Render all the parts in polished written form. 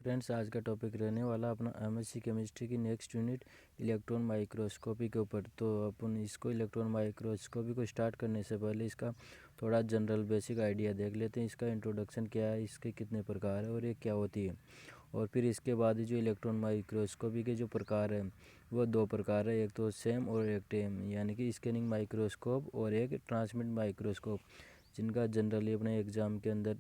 Friends, आज का topic रहने वाला अपना एमएससी केमिस्ट्री की नेक्स्ट यूनिट इलेक्ट्रॉन माइक्रोस्कोपी के ऊपर। तो अपन इसको इलेक्ट्रॉन माइक्रोस्कोपी को स्टार्ट करने से पहले इसका थोड़ा जनरल बेसिक आइडिया देख लेते हैं। इसका इंट्रोडक्शन क्या है, इसके कितने प्रकार है और ये क्या होती है। और फिर इसके बाद जो इलेक्ट्रॉन माइक्रोस्कोपी के जो प्रकार है वो दो प्रकार है, एक तो सेम और एक टेम, यानी कि स्कैनिंग माइक्रोस्कोप और एक ट्रांसमिट माइक्रोस्कोप, जिनका जनरली अपने एग्ज़ाम के अंदर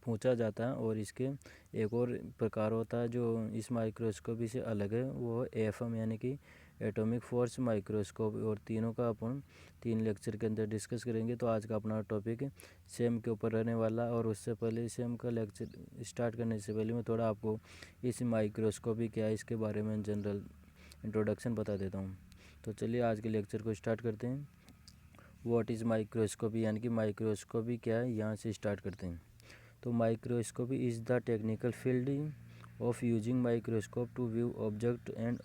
पूछा जाता है। और इसके एक और प्रकार होता है जो इस माइक्रोस्कोपी से अलग है, वो एफएम यानी कि एटॉमिक फोर्स माइक्रोस्कोप। और तीनों का अपन 3 लेक्चर के अंदर डिस्कस करेंगे। तो आज का अपना टॉपिक सेम के ऊपर रहने वाला। और उससे पहले सेम का लेक्चर स्टार्ट करने से पहले मैं थोड़ा आपको इस माइक्रोस्कोपी क्या है इसके बारे में जनरल इंट्रोडक्शन बता देता हूँ। तो चलिए आज के लेक्चर को स्टार्ट करते हैं। व्हाट इज़ माइक्रोस्कोपी, यानी कि माइक्रोस्कोपी क्या है, यहाँ से स्टार्ट करते हैं। तो microscopy is the technical field of using microscope to view object and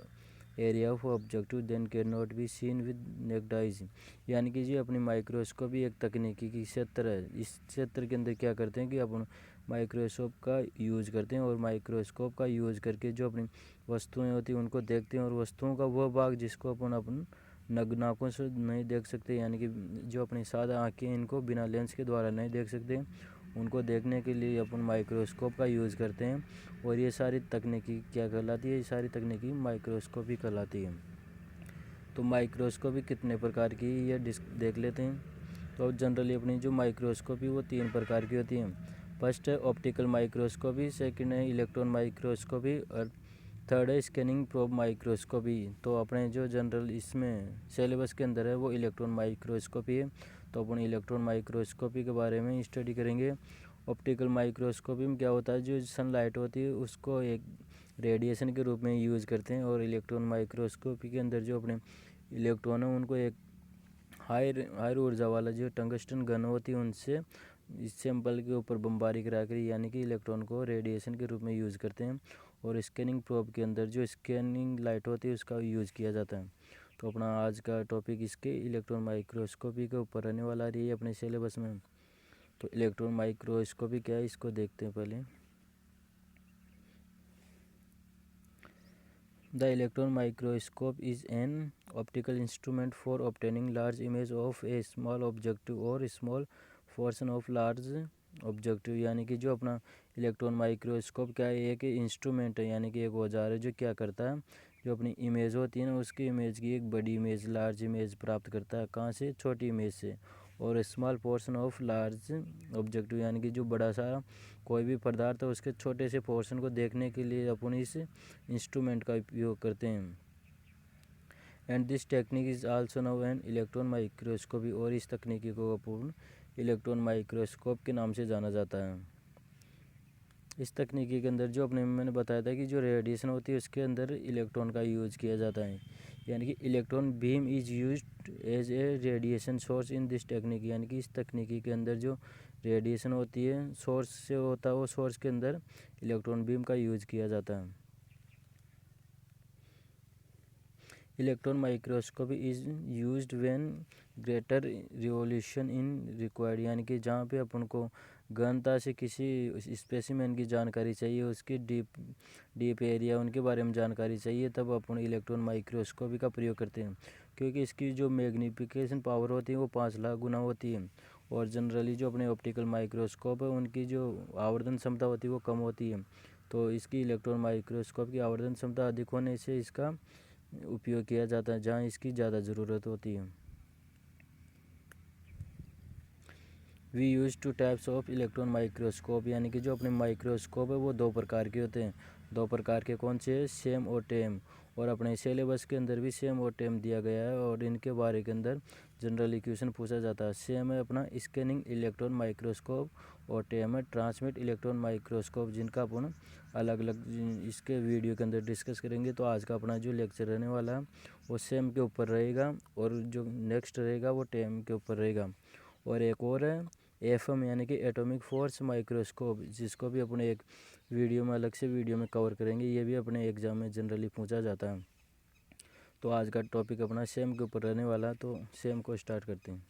area of objective then can not be seen with naked eyes. यानी कि जी अपनी माइक्रोस्कोपी एक तकनीकी की क्षेत्र है। इस क्षेत्र के अंदर क्या करते हैं कि अपन माइक्रोस्कोप का यूज़ करते हैं और माइक्रोस्कोप का यूज़ करके जो अपनी वस्तुएं होती हैं उनको देखते हैं। और वस्तुओं का वह भाग जिसको अपन नग्न आँखों से नहीं देख सकते, यानी कि जो अपनी सादा आँखें इनको बिना लेंस के द्वारा नहीं देख सकते, उनको देखने के लिए अपन माइक्रोस्कोप का यूज़ करते हैं। और ये सारी तकनीकी क्या कहलाती है, ये सारी तकनीकी माइक्रोस्कोपी कहलाती है। तो माइक्रोस्कोपी कितने प्रकार की ये देख लेते हैं। तो जनरली अपनी जो माइक्रोस्कोपी वो 3 प्रकार की होती है। फर्स्ट है ऑप्टिकल माइक्रोस्कोपी, सेकंड है इलेक्ट्रॉन माइक्रोस्कोपी और थर्ड है स्कैनिंग प्रोब माइक्रोस्कोपी। तो अपने जो जनरल इसमें सिलेबस के अंदर है वो इलेक्ट्रॉन माइक्रोस्कोपी है। तो अपन इलेक्ट्रॉन माइक्रोस्कोपी के बारे में स्टडी करेंगे। ऑप्टिकल माइक्रोस्कोपी में क्या होता है, जो सनलाइट होती है उसको एक रेडिएशन के रूप में यूज़ करते हैं। और इलेक्ट्रॉन माइक्रोस्कोपी के अंदर जो अपने इलेक्ट्रॉन है उनको एक हायर ऊर्जा वाला जो टंगस्टन गन होती है उनसे इस सैंपल के ऊपर बमबारी करा कर, यानी कि इलेक्ट्रॉन को रेडिएशन के रूप में यूज़ करते हैं। और स्कैनिंग प्रोब के अंदर जो स्कैनिंग लाइट होती है उसका यूज़ किया जाता है। तो अपना आज का टॉपिक इसके इलेक्ट्रॉन माइक्रोस्कोपी के ऊपर रहने वाला रही है अपने सिलेबस में। तो इलेक्ट्रॉन माइक्रोस्कोपी क्या है इसको देखते हैं पहले। The electron microscope is an optical instrument for obtaining large image of a small objective or small portion of large objective. यानी कि जो अपना इलेक्ट्रॉन माइक्रोस्कोप क्या है, एक इंस्ट्रूमेंट है, यानी कि एक औजार है जो क्या करता है, जो अपनी इमेज होती है ना उसकी इमेज की एक बड़ी इमेज, लार्ज इमेज प्राप्त करता है। कहाँ से, छोटी इमेज से। और small portion of large objective, यानी कि जो बड़ा सा कोई भी पदार्थ है उसके छोटे से पोर्शन को देखने के लिए अपन इस इंस्ट्रूमेंट का उपयोग करते हैं। And this technique is also now an electron microscopy. और इस तकनीकी को अपन इलेक्ट्रॉन माइक्रोस्कोप के नाम से जाना जाता है। इस तकनीकी के अंदर जो अपने मैंने बताया था कि जो रेडिएशन होती है उसके अंदर इलेक्ट्रॉन का यूज़ किया जाता है, यानी कि electron beam is used as a radiation source in this technique. यानी कि इस तकनीकी के अंदर जो रेडिएशन होती है सोर्स से होता है, वो सोर्स के अंदर इलेक्ट्रॉन बीम का यूज़ किया जाता है। Electron microscopy is used when greater revolution in required, यानी कि जहाँ पे अपन को गहनता से किसी स्पेसिमेन की जानकारी चाहिए, उसकी डीप एरिया उनके बारे में जानकारी चाहिए, तब अपन इलेक्ट्रॉन माइक्रोस्कोपी का प्रयोग करते हैं। क्योंकि इसकी जो मैग्निफिकेशन पावर होती है वो 5 लाख गुना होती है। और जनरली जो अपने ऑप्टिकल माइक्रोस्कोप है उनकी जो आवर्धन क्षमता होती है वो कम होती है। तो इसकी इलेक्ट्रॉन माइक्रोस्कोप की आवर्धन क्षमता अधिक होने से इसका उपयोग किया जाता है जहाँ इसकी ज़्यादा ज़रूरत होती है। We use 2 types of electron microscope, यानी कि जो अपने माइक्रोस्कोप है वो 2 प्रकार के होते हैं। 2 प्रकार के कौन से, सेम और टेम। और अपने सिलेबस के अंदर भी सेम और टेम दिया गया है। और इनके बारे के अंदर जनरल इक्वेशन पूछा जाता है। सेम है अपना स्कैनिंग इलेक्ट्रॉन माइक्रोस्कोप और टेम है ट्रांसमिट इलेक्ट्रॉन माइक्रोस्कोप, जिनका अपन अलग अलग इसके वीडियो के अंदर डिस्कस करेंगे। तो आज का अपना जो लेक्चर रहने वाला है वो सेम के ऊपर रहेगा और जो नेक्स्ट रहेगा वो टेम के ऊपर रहेगा। और एक और है एफएम, यानी कि एटॉमिक फोर्स माइक्रोस्कोप, जिसको भी अपने एक वीडियो में अलग से वीडियो में कवर करेंगे। ये भी अपने एग्ज़ाम में जनरली पूछा जाता है। तो आज का टॉपिक अपना सेम के ऊपर रहने वाला है। तो सेम को स्टार्ट करते हैं।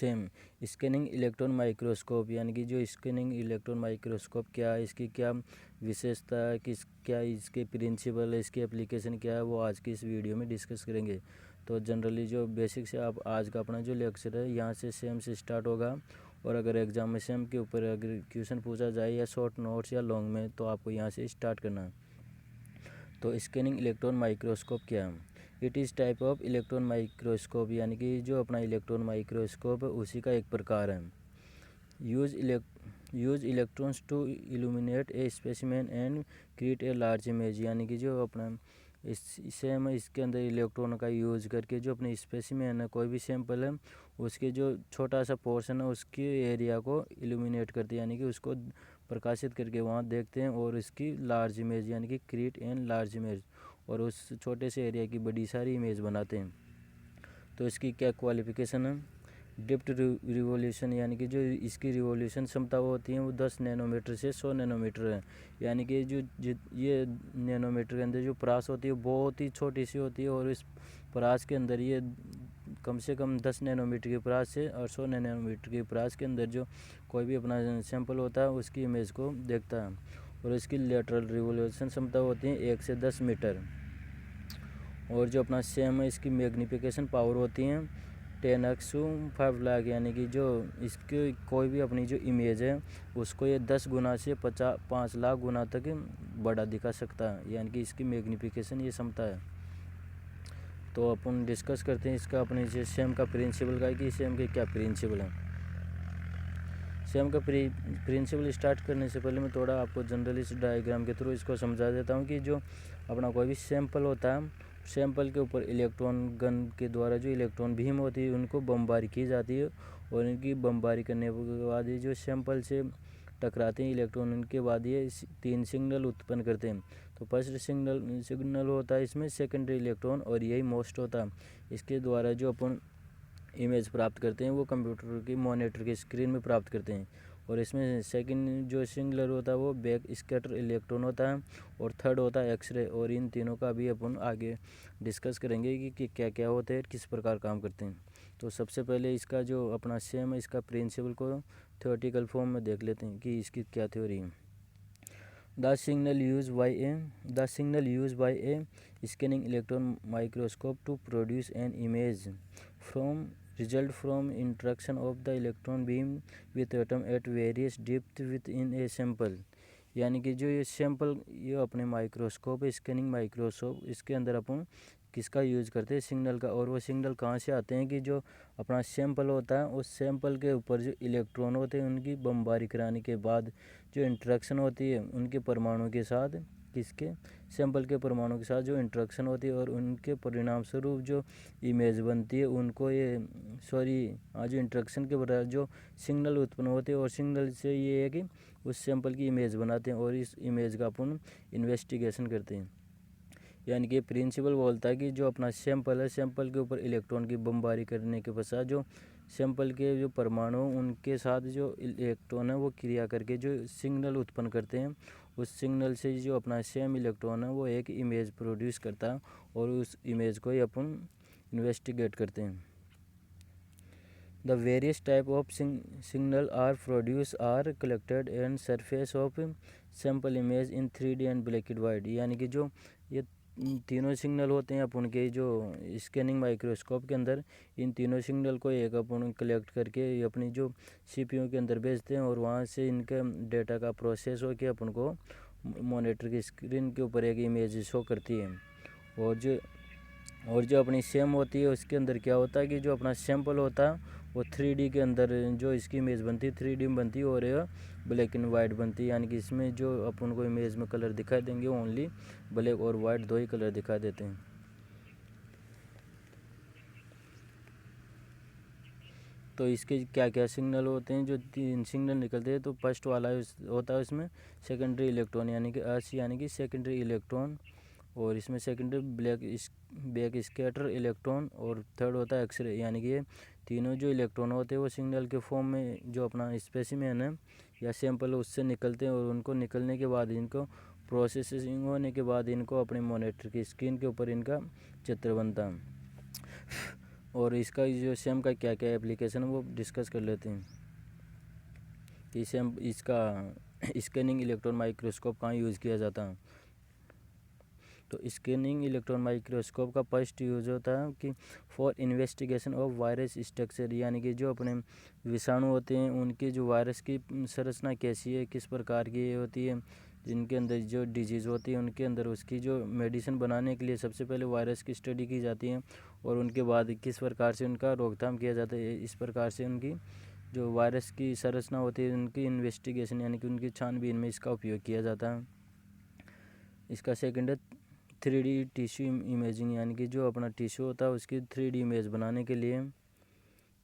सेम। स्कैनिंग इलेक्ट्रॉन माइक्रोस्कोप यानी कि जो स्कैनिंग इलेक्ट्रॉन माइक्रोस्कोप क्या है, इसकी क्या विशेषता है, क्या इसके प्रिंसिपल है, इसकी एप्लीकेशन क्या है, वो आज की इस वीडियो में डिस्कस करेंगे। तो जनरली जो बेसिक से आप आज का अपना जो लेक्चर है यहाँ से सेम से स्टार्ट होगा, और अगर एग्जाम में सेम के ऊपर अगर क्वेश्चन पूछा जाए या शॉर्ट नोट्स या लॉन्ग में, तो आपको यहाँ से स्टार्ट करना है। तो स्कैनिंग इलेक्ट्रॉन माइक्रोस्कोप क्या है? It is type of electron microscope, यानी कि जो अपना इलेक्ट्रॉन माइक्रोस्कोप है उसी का एक प्रकार है। Use electrons to illuminate a specimen and create a large image, यानी कि जो अपना इससे हम इसके अंदर इलेक्ट्रॉन का यूज करके जो अपने स्पेसिमेन है, कोई भी सैंपल है, उसके जो छोटा सा पोर्शन है उसके एरिया को इल्यूमिनेट करते हैं, यानी कि उसको प्रकाशित करके वहाँ देखते हैं, और इसकी लार्ज इमेज यानी कि क्रिएट एन लार्ज इमेज, और उस छोटे से एरिया की बड़ी सारी इमेज बनाते हैं। तो इसकी क्या क्वालिफिकेशन है? डिप्ट रिवोल्यूशन, यानी कि जो इसकी रिवोल्यूशन क्षमता होती है वो 10 नैनोमीटर से 100 नैनोमीटर है, यानी कि जो ये नैनोमीटर के अंदर जो परास होती है बहुत ही छोटी सी होती है, और इस परास के अंदर ये कम से कम 10 नैनोमीटर की परास से और 100 नैनोमीटर की परास के अंदर जो कोई भी अपना सैंपल होता है उसकी इमेज को देखता है। और इसकी लेटरल रिवोल्यूशन क्षमता होती है 1 से 10 मीटर। और जो अपना सेम है इसकी मैग्नीफिकेशन पावर होती है 10x 5 लाख, यानी कि जो इसके कोई भी अपनी जो इमेज है उसको ये 10 गुना से 5 लाख गुना तक बड़ा दिखा सकता है, यानी कि इसकी मैग्नीफिकेशन ये क्षमता है। तो अपन डिस्कस करते हैं इसका अपने जो सेम का प्रिंसिपल का है कि सेम के क्या प्रिंसिपल है। सेम का प्रिंसिपल स्टार्ट करने से पहले मैं थोड़ा आपको जनरली इस डायग्राम के थ्रू इसको समझा देता हूँ कि जो अपना कोई भी सैंपल होता है, सैंपल के ऊपर इलेक्ट्रॉन गन के द्वारा जो इलेक्ट्रॉन बीम होती है उनको बमबारी की जाती है, और इनकी बमबारी करने के बाद ये जो सैंपल से टकराते हैं इलेक्ट्रॉन, उनके बाद ये 3 सिग्नल उत्पन्न करते हैं। तो फर्स्ट सिग्नल होता है इसमें सेकेंडरी इलेक्ट्रॉन, और यही मोस्ट होता है। इसके द्वारा जो अपन इमेज प्राप्त करते हैं वो कंप्यूटर की मॉनिटर की स्क्रीन में प्राप्त करते हैं। और इसमें सेकंड जो सिंगलर होता है वो बैक स्कैटर इलेक्ट्रॉन होता है, और थर्ड होता है एक्सरे। और इन तीनों का भी अपन आगे डिस्कस करेंगे कि क्या क्या होते हैं, किस प्रकार काम करते हैं। तो सबसे पहले इसका जो अपना सेम है इसका प्रिंसिपल को थ्योरेटिकल फॉर्म में देख लेते हैं कि इसकी क्या थ्योरी है। The signal used by a scanning electron microscope to produce an image result from interaction of the electron beam with atom at various depth within a sample, यानी कि जो ये सैंपल ये अपने माइक्रोस्कोप स्कैनिंग माइक्रोस्कोप इसके अंदर अपन किसका use करते हैं, सिग्नल का। और वो सिग्नल कहाँ से आते हैं कि जो अपना सैंपल होता है उस सैंपल के ऊपर जो इलेक्ट्रॉन होते हैं उनकी बमबारी कराने के बाद जो इंटरेक्शन होती है उनके परमाणु के साथ, किसके सैंपल के परमाणु के साथ जो इंटरेक्शन होती है, और उनके परिणाम स्वरूप जो इमेज बनती है उनको ये आज इंटरेक्शन के बाद जो सिग्नल उत्पन्न होते हैं, और सिग्नल से ये है कि उस सैंपल की इमेज बनाते हैं, और इस इमेज का अपन इन्वेस्टिगेशन करते हैं। यानी कि प्रिंसिपल बोलता है कि जो अपना सैंपल है, सैंपल के ऊपर इलेक्ट्रॉन की बमबारी करने के पश्चात जो सैंपल के जो परमाणु उनके साथ जो इलेक्ट्रॉन है वो क्रिया करके जो सिग्नल उत्पन्न करते हैं, उस सिग्नल से जो अपना सेम इलेक्ट्रॉन है वो एक इमेज प्रोड्यूस करता है, और उस इमेज को ही अपन इन्वेस्टिगेट करते हैं। The various type of signal are produced are collected and surface of sample image in 3D and black and white, यानी कि जो ये तीनों सिग्नल होते हैं अपन के जो स्कैनिंग माइक्रोस्कोप के अंदर, इन तीनों सिग्नल को एक अपन कलेक्ट करके अपनी जो CPU के अंदर भेजते हैं, और वहाँ से इनका डेटा का प्रोसेस हो के अपन को मॉनिटर की स्क्रीन के ऊपर एक इमेज शो करती है। और जो अपनी सेम होती है उसके अंदर क्या होता है कि जो अपना सैंपल होता है वो 3D के अंदर जो इसकी इमेज बनती है 3D में बनती है, और यह ब्लैक एंड वाइट बनती है, यानी कि इसमें जो अपन को इमेज में कलर दिखाई देंगे ओनली ब्लैक और वाइट दो ही कलर दिखाई देते हैं। तो इसके क्या क्या सिग्नल होते हैं, जो 3 सिग्नल निकलते हैं। तो फर्स्ट वाला होता है इसमें सेकेंडरी इलेक्ट्रॉन, यानी कि यानी कि सेकेंडरी इलेक्ट्रॉन, और इसमें सेकेंडरी बैक स्कैटर इलेक्ट्रॉन, और थर्ड होता है एक्सरे। यानी कि ये तीनों जो इलेक्ट्रॉन होते हैं वो सिग्नल के फॉर्म में जो अपना स्पेसिमेन है या सैंपल उससे निकलते हैं, और उनको निकलने के बाद इनको प्रोसेसिंग होने के बाद इनको अपने मॉनिटर की स्क्रीन के ऊपर इनका चित्र बनता है। और इसका जो सेम का क्या क्या एप्लीकेशन है वो डिस्कस कर लेते हैं कि सेम इसका स्कैनिंग इलेक्ट्रॉन माइक्रोस्कोप कहाँ यूज़ किया जाता है। तो स्कैनिंग इलेक्ट्रॉन माइक्रोस्कोप का फर्स्ट यूज़ होता है कि for investigation of virus structure, यानी कि जो अपने विषाणु होते हैं उनकी जो वायरस की संरचना कैसी है, किस प्रकार की होती है, जिनके अंदर जो डिजीज़ होती है उनके अंदर उसकी जो मेडिसिन बनाने के लिए सबसे पहले वायरस की स्टडी की जाती है और उनके बाद किस प्रकार से उनका रोकथाम किया जाता है। इस प्रकार से उनकी जो वायरस की संरचना होती है उनकी इन्वेस्टिगेशन यानी कि उनकी छानबीन में इसका उपयोग किया जाता है। इसका सेकंड है 3D टिश्यू इमेजिंग, यानी कि जो अपना टिश्यू होता है उसकी 3D इमेज बनाने के लिए।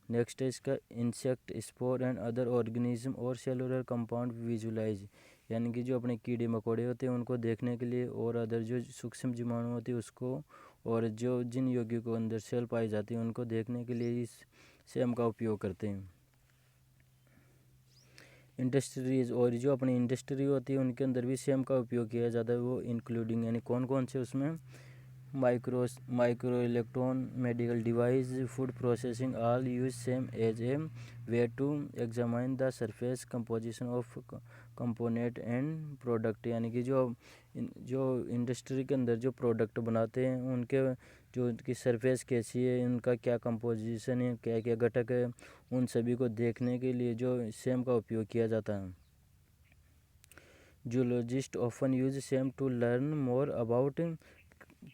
नेक्स्ट है इसका insect spore and other organism और सेलुलर कंपाउंड विजुलाइज, यानी कि जो अपने कीड़े मकोड़े होते हैं उनको देखने के लिए और अदर जो सूक्ष्म जीवाणु होते हैं उसको और जो जिन यौगिकों को अंदर सेल पाई जाती है उनको देखने के लिए इस सेम का उपयोग करते हैं। इंडस्ट्रीज, और जो अपनी इंडस्ट्री होती है उनके अंदर भी सेम का उपयोग किया जाता है, वो इंक्लूडिंग यानी कौन कौन से उसमें micro electron, medical device, food processing, all use SEM as a way to examine the surface composition of component and product, यानी कि जो इंडस्ट्री के अंदर जो प्रोडक्ट बनाते हैं उनके जो उनकी सरफेस कैसी है, उनका क्या कंपोजिशन है, क्या क्या घटक है, उन सभी को देखने के लिए जो सेम का उपयोग किया जाता है। Zoologist often use SEM to learn more about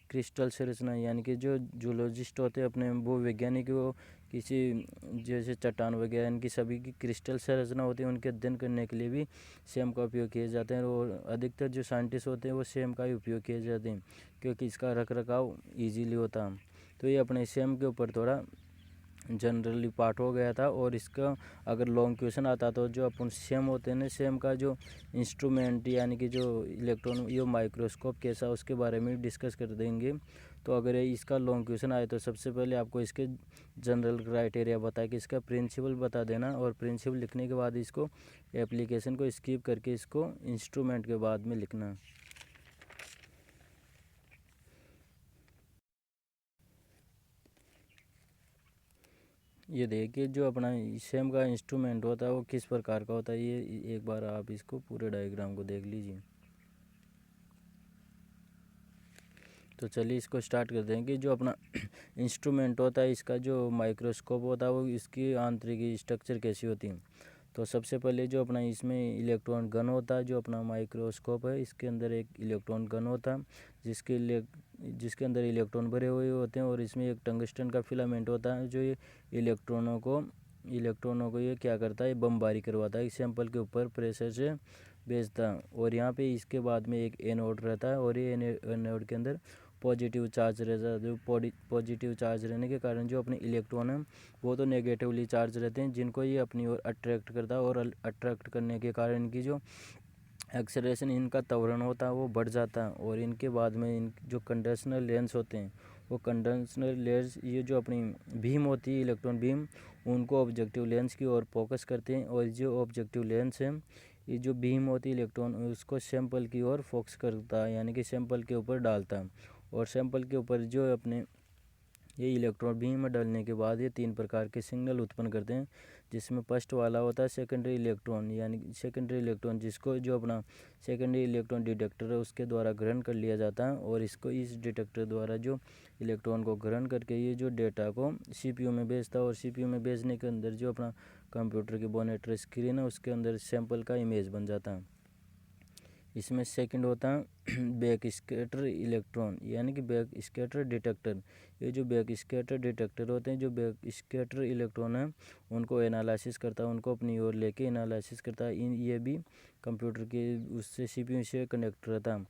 crystal संरचना, यानी कि जो जूलॉजिस्ट होते हैं अपने वो वैज्ञानिक वो किसी जैसे चट्टान वगैरह इनकी सभी की क्रिस्टल संरचना होती है उनके अध्ययन करने के लिए भी सेम का उपयोग किए जाते हैं और अधिकतर जो साइंटिस्ट होते हैं वो सेम का ही उपयोग किए जाते हैं क्योंकि इसका रख रखाव ईजीली होता है। तो ये अपने सेम के ऊपर थोड़ा जनरली पार्ट हो गया था और इसका अगर लॉन्ग क्वेश्चन आता तो जो अपन सेम होते हैं ना सेम का जो इंस्ट्रूमेंट यानी कि जो इलेक्ट्रॉन यो माइक्रोस्कोप कैसा उसके बारे में डिस्कस कर देंगे। तो अगर इसका लॉन्ग क्वेश्चन आए तो सबसे पहले आपको इसके जनरल क्राइटेरिया बता के इसका प्रिंसिपल बता देना और प्रिंसिपल लिखने के बाद इसको एप्लीकेशन को स्किप करके इसको इंस्ट्रूमेंट के बाद में लिखना। ये देखिए जो अपना सेम का इंस्ट्रूमेंट होता है वो किस प्रकार का होता है, ये एक बार आप इसको पूरे डायग्राम को देख लीजिए। तो चलिए इसको स्टार्ट करते हैं कि जो अपना इंस्ट्रूमेंट होता है इसका जो माइक्रोस्कोप होता है वो इसकी आंतरिक स्ट्रक्चर कैसी होती है। तो सबसे पहले जो अपना इसमें इलेक्ट्रॉन गन होता है, जो अपना माइक्रोस्कोप है इसके अंदर एक इलेक्ट्रॉन गन होता है जिसके अंदर इलेक्ट्रॉन भरे हुए होते हैं और इसमें एक टंगस्टन का फिलामेंट होता है जो ये इलेक्ट्रॉनों को ये क्या करता है, बमबारी करवाता है सैंपल के ऊपर प्रेशर से भेजता है। और यहाँ पे इसके बाद में एक एनोड रहता है और ये एनोड के अंदर पॉजिटिव चार्ज रहता है। जो पॉजिटिव चार्ज रहने के कारण जो अपने इलेक्ट्रॉन है वो तो नेगेटिवली चार्ज रहते हैं जिनको ये अपनी ओर अट्रैक्ट करता है और अट्रैक्ट करने के कारण इनकी जो एक्सेलरेशन इनका त्वरण होता है वो बढ़ जाता है। और इनके बाद में इन जो कंडक्शनल लेंस होते हैं वो कंडक्शनल लेंस ये जो अपनी बीम होती है इलेक्ट्रॉन बीम उनको ऑब्जेक्टिव लेंस की ओर फोकस करते हैं और जो ऑब्जेक्टिव लेंस है ये जो बीम होती है इलेक्ट्रॉन उसको सैंपल की ओर फोकस करता है यानी कि सैंपल के ऊपर डालता है। और सैंपल के ऊपर जो अपने ये इलेक्ट्रॉन बीम में डालने के बाद ये 3 प्रकार के सिग्नल उत्पन्न करते हैं जिसमें फर्स्ट वाला होता है सेकेंडरी इलेक्ट्रॉन, यानी सेकेंडरी इलेक्ट्रॉन जिसको जो अपना सेकेंडरी इलेक्ट्रॉन डिटेक्टर है उसके द्वारा ग्रहण कर लिया जाता है और इसको इस डिटेक्टर द्वारा जो इलेक्ट्रॉन को ग्रहण करके ये जो डेटा को CPU में भेजता है और CPU में भेजने के अंदर जो अपना कंप्यूटर की मॉनिटर स्क्रीन है उसके अंदर सैंपल का इमेज बन जाता है। इसमें सेकंड होता है बैक स्कैटर इलेक्ट्रॉन, यानी कि बैक स्कैटर डिटेक्टर। ये जो बैक स्कैटर डिटेक्टर होते हैं जो बैक स्कैटर इलेक्ट्रॉन है उनको एनालिसिस करता है, उनको अपनी ओर लेके एनालिसिस करता है। ये भी कंप्यूटर के उससे CPU से कनेक्ट रहता है।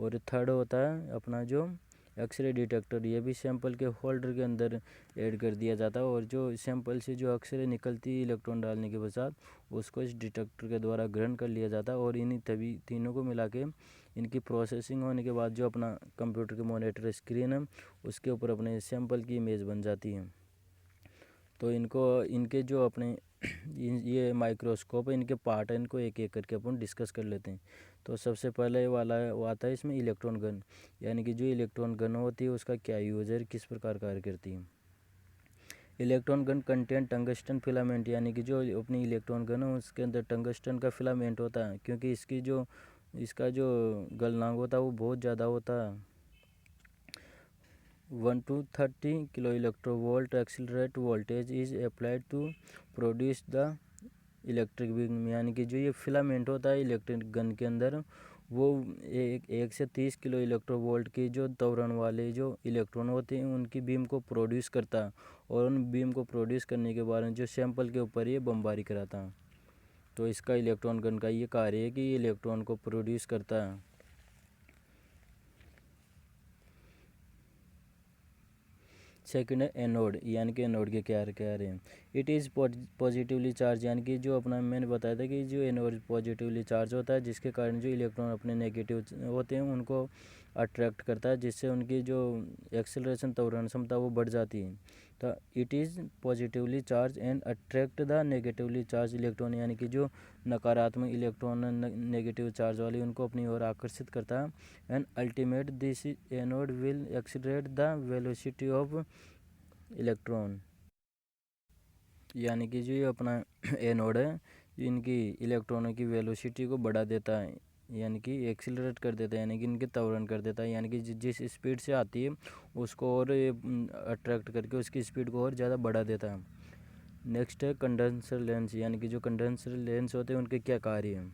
और थर्ड होता है अपना जो एक्सरे डिटेक्टर, ये भी सैंपल के होल्डर के अंदर ऐड कर दिया जाता है और जो सैंपल से जो एक्सरे निकलती है इलेक्ट्रॉन डालने के पश्चात उसको इस डिटेक्टर के द्वारा ग्रहण कर लिया जाता है और इन्हीं तभी तीनों को मिला के इनकी प्रोसेसिंग होने के बाद जो अपना कंप्यूटर के मॉनिटर स्क्रीन है उसके ऊपर अपने सैंपल की इमेज बन जाती है। तो इनके जो अपने ये माइक्रोस्कोप है इनके पार्ट है, इनको एक एक करके अपन डिस्कस कर लेते हैं। तो सबसे पहले वाला वो आता है इसमें इलेक्ट्रॉन गन, यानी कि जो इलेक्ट्रॉन गन होती है उसका क्या यूज़ है, किस प्रकार कार्य करती है। Electron gun content tungsten filament, यानी कि जो अपनी इलेक्ट्रॉन गन है उसके अंदर टंगस्टन का फिलामेंट होता है, क्योंकि इसका जो गलनांक होता है वो बहुत ज़्यादा होता है। 1 to 30 kilo electronvolt accelerate voltage is applied to produce the electric beam, यानी कि जो ये फिलामेंट होता है इलेक्ट्रिक गन के अंदर वो 1 से 30 किलो इलेक्ट्रोवोल्ट की जो त्वरण वाले जो इलेक्ट्रॉन होते हैं उनकी बीम को प्रोड्यूस करता है, और उन बीम को प्रोड्यूस करने के बाद जो सैंपल के ऊपर ये बमबारी कराता है। तो इसका इलेक्ट्रॉन गन का ये कार्य है कि ये इलेक्ट्रॉन को प्रोड्यूस करता है। सेकंड है एनोड, यानी कि एनोड के क्या रहे हैं। इट इज़ पॉजिटिवली चार्ज, यानी कि जो अपना मैंने बताया था कि जो एनोड पॉजिटिवली चार्ज होता है जिसके कारण जो इलेक्ट्रॉन अपने नेगेटिव होते हैं उनको अट्रैक्ट करता है, जिससे उनकी जो एक्सेलरेशन त्वरण क्षमता वो बढ़ जाती है। तो it is positively charge and attract the negatively charge electron, यानी कि जो नकारात्मक इलेक्ट्रॉन नेगेटिव चार्ज वाली उनको अपनी ओर आकर्षित करता है। And ultimate this anode will accelerate the velocity of electron, यानी कि जो ये अपना एनोड है इनकी इलेक्ट्रॉनों की वेलोसिटी को बढ़ा देता है, यानी कि एक्सीलरेट कर देता है, यानी कि इनके त्वरण कर देता है, यानी कि जिस स्पीड से आती है उसको और अट्रैक्ट करके उसकी स्पीड को और ज़्यादा बढ़ा देता है। नेक्स्ट है कंडेंसर लेंस, यानी कि जो कंडेंसर लेंस होते हैं उनके क्या कार्य हैं।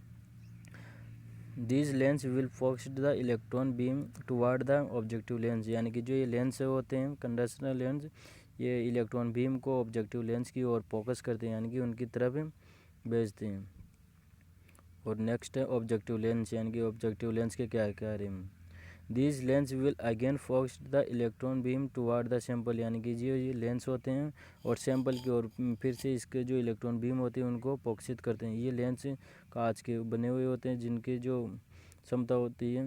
This lens will focus the electron beam toward the objective lens, यानी कि जो ये लेंस होते हैं कंडेंसर लेंस ये इलेक्ट्रॉन बीम को ऑब्जेक्टिव लेंस की ओर फोकस करते हैं, यानी कि उनकी तरफ भेजते हैं। और नेक्स्ट है ऑब्जेक्टिव लेंस, यानी कि ऑब्जेक्टिव लेंस के क्या कार्य हैं। This lens will again focus the electron beam toward the sample, यानी कि जो ये लेंस होते हैं और सैंपल की ओर फिर से इसके जो इलेक्ट्रॉन बीम होते हैं उनको फोकसित करते हैं। ये लेंस कांच के बने हुए होते हैं जिनकी जो क्षमता होती है।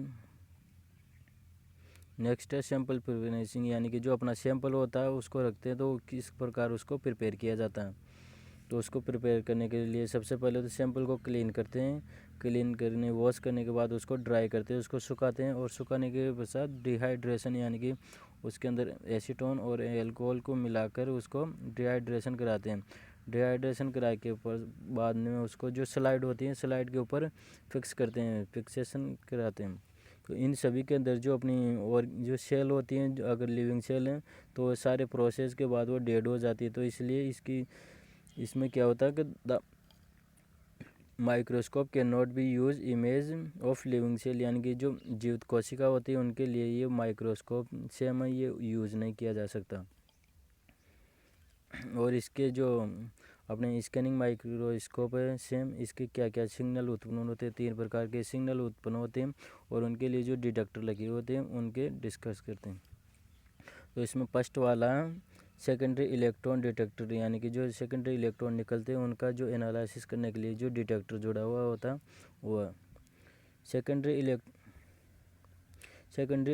नेक्स्ट है सैंपल प्रिपरेशन, यानी कि जो अपना सैंपल होता है उसको रखते हैं तो किस प्रकार उसको प्रिपेयर किया जाता है। तो उसको प्रिपेयर करने के लिए सबसे पहले तो सैंपल को क्लीन करते हैं, क्लीन करने वॉश करने के बाद उसको ड्राई करते हैं, उसको सुखाते हैं, और सुखाने के पश्चात डिहाइड्रेशन, यानी कि उसके अंदर एसीटोन और एल्कोहल को मिलाकर उसको डिहाइड्रेशन कराते हैं। डिहाइड्रेशन कराए के बाद में उसको जो स्लाइड होती है स्लाइड के ऊपर फिक्स करते हैं, फिक्सेशन कराते हैं। तो इन सभी के अंदर जो अपनी और जो सेल होती हैं अगर लिविंग सेल हैं तो सारे प्रोसेस के बाद वो डेड हो जाती है, तो इसलिए इसमें क्या होता है कि the microscope can not be use image of living cell, यानी कि जो जीवित कोशिका होती है उनके लिए ये माइक्रोस्कोप से हमें ये यूज़ नहीं किया जा सकता। और इसके जो अपने स्कैनिंग माइक्रोस्कोप है सेम, इसके क्या क्या सिग्नल उत्पन्न होते हैं, 3 प्रकार के सिग्नल उत्पन्न होते हैं और उनके लिए जो डिटेक्टर लगे होते हैं उनके डिस्कस करते हैं। तो इसमें फर्स्ट वाला सेकेंडरी इलेक्ट्रॉन डिटेक्टर, यानी कि जो सेकेंडरी इलेक्ट्रॉन निकलते हैं उनका जो एनालिसिस करने के लिए जो डिटेक्टर जुड़ा हुआ होता है वो secondary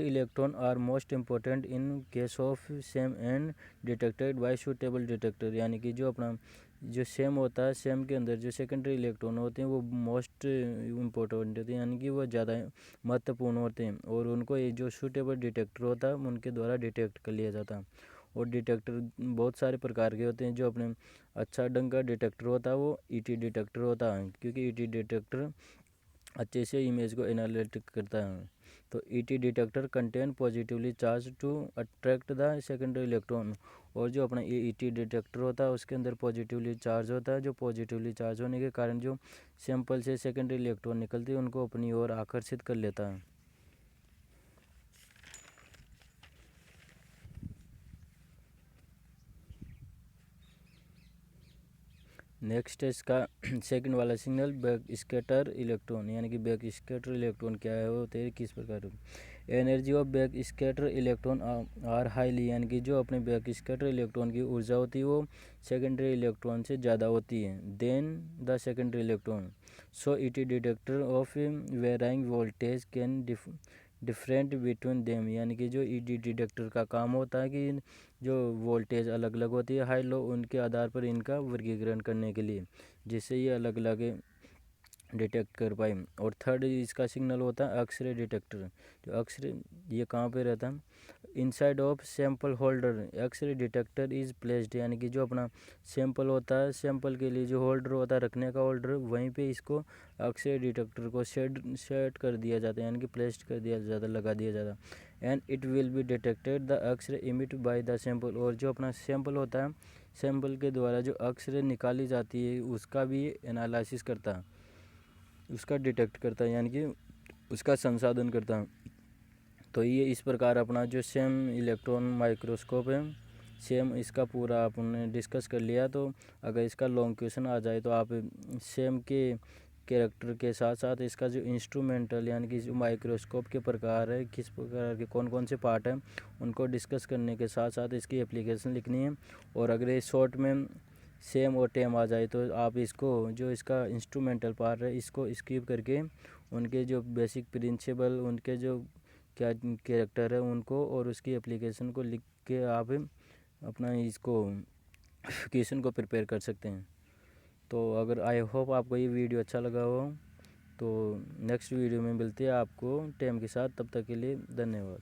electron are most important in case of SEM and detected by suitable detector, यानी कि जो अपना जो सेम होता है सेम के अंदर जो सेकेंडरी इलेक्ट्रॉन होते हैं वो मोस्ट इम्पोर्टेंट होते हैं, यानी कि वो ज़्यादा महत्वपूर्ण होते हैं और उनको ये जो सूटेबल डिटेक्टर होता है उनके द्वारा डिटेक्ट कर लिया जाता है। और डिटेक्टर बहुत सारे प्रकार के होते हैं, जो अपने अच्छा ढंग का डिटेक्टर होता है वो ईटी डिटेक्टर होता है, क्योंकि ईटी डिटेक्टर अच्छे से इमेज को एनालिटिक करता है। तो ET detector contain positively charge to attract the secondary electron, और जो अपना ये ईटी डिटेक्टर होता है उसके अंदर पॉजिटिवली चार्ज होता है, जो पॉजिटिवली चार्ज होने के कारण जो सैंपल से सेकेंडरी इलेक्ट्रॉन निकलती है उनको अपनी ओर आकर्षित कर लेता है। नेक्स्ट है इसका सेकंड वाला सिग्नल बैक स्कैटर इलेक्ट्रॉन, यानी कि बैक स्कैटर इलेक्ट्रॉन क्या है होते हैं किस प्रकार energy of back scatter electron are highly, यानी कि जो अपने बैक स्कैटर इलेक्ट्रॉन की ऊर्जा होती है वो सेकेंडरी इलेक्ट्रॉन से ज़्यादा होती है then the secondary electron. So ET detector of varying voltage can different between them, यानी कि जो ईटी डिटेक्टर का काम होता है कि जो वोल्टेज अलग अलग होती है हाई लो उनके आधार पर इनका वर्गीकरण करने के लिए, जिससे ये अलग अलग डिटेक्ट कर पाए। और थर्ड इसका सिग्नल होता है एक्सरे डिटेक्टर। जो एक्सरे ये कहाँ पे रहता है, inside of sample holder X ray detector is placed, यानी कि जो अपना सैंपल होता है, सैंपल के लिए जो होल्डर होता है, रखने का होल्डर, वहीं पे इसको एक्सरे डिटेक्टर को सेट कर दिया जाता है, यानी कि प्लेस्ड कर दिया जाता, लगा दिया जाता। And it will be detected the X ray emit by the sample, और जो अपना सैंपल होता है, सैंपल के द्वारा जो एक्सरे निकाली जाती है उसका भी एनालिसिस करता है, उसका डिटेक्ट करता है, यानी कि उसका संसाधन करता है। तो ये इस प्रकार अपना जो सेम इलेक्ट्रॉन माइक्रोस्कोप है, सेम इसका पूरा आपने डिस्कस कर लिया। तो अगर इसका लॉन्ग क्वेश्चन आ जाए तो आप सेम के कैरेक्टर के साथ साथ इसका जो इंस्ट्रूमेंटल यानी कि जो माइक्रोस्कोप के प्रकार है, किस प्रकार के कौन कौन से पार्ट हैं, उनको डिस्कस करने के साथ साथ इसकी एप्लीकेशन लिखनी है। और अगर ये शॉर्ट में सेम और टेम आ जाए तो आप इसको जो इसका इंस्ट्रूमेंटल पार्ट है इसको स्किप करके उनके जो बेसिक प्रिंसिपल, उनके जो क्या कैरेक्टर है उनको और उसकी एप्लीकेशन को लिख के आप अपना इसको क्वेश्चन को प्रिपेयर कर सकते हैं। तो अगर आई होप आपको ये वीडियो अच्छा लगा हो, तो नेक्स्ट वीडियो में मिलते हैं आपको टेम के साथ। तब तक के लिए धन्यवाद।